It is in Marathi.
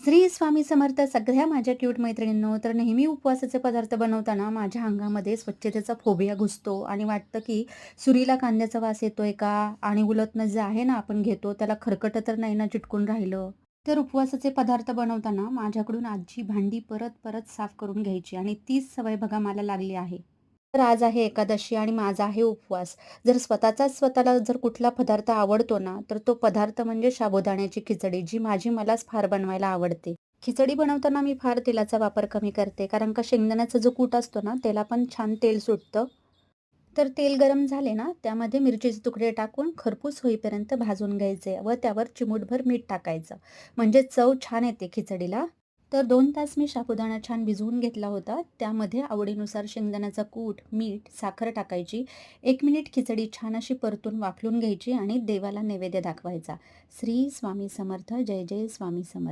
श्री स्वामी समर्थ सगळ्या माझ्या क्यूट मैत्रिणींनो, तर नेहमी उपवासाचे पदार्थ बनवताना माझ्या अंगामध्ये स्वच्छतेचा फोबिया घुसतो आणि वाटतं की सुरीला कांद्याचा वास येतोय का? आणि उलटनं जे आहे ना आपण घेतो त्याला खरकटं तर नाही ना चिटकून राहिलं. तर उपवासाचे पदार्थ बनवताना माझ्याकडून आजी भांडी परत परत साफ करून घ्यायची आणि तीच सवय बघा मला लागली आहे. तर आज आहे एकादशी आणि माझा आहे उपवास. जर स्वतःचाच स्वतःला जर कुठला पदार्थ आवडतो ना, तर तो पदार्थ म्हणजे साबुदाण्याची खिचडी, जी माझी मलाच फार बनवायला आवडते. खिचडी बनवताना मी फार तेलाचा वापर कमी करते, कारण का शेंगदाण्याचा जो कूट असतो ना, त्याला पण छान तेल सुटतं. तर तेल गरम झाले ना, त्यामध्ये मिरचीचे तुकडे टाकून खरपूस होईपर्यंत भाजून घ्यायचे व त्यावर चिमूटभर मीठ टाकायचं. म्हणजे चव छान येते खिचडीला. तर 2 तास मी साबुदाणा छान भिजवून घेतला होता. त्यामध्ये आवडीनुसार शेंगदाण्याचा कूट, मीठ, साखर टाकायची. 1 मिनिट खिचडी छान अशी परतून वाफलून घ्यायची आणि देवाला नैवेद्य दाखवायचा. श्री स्वामी समर्थ, जय जय स्वामी समर्थ.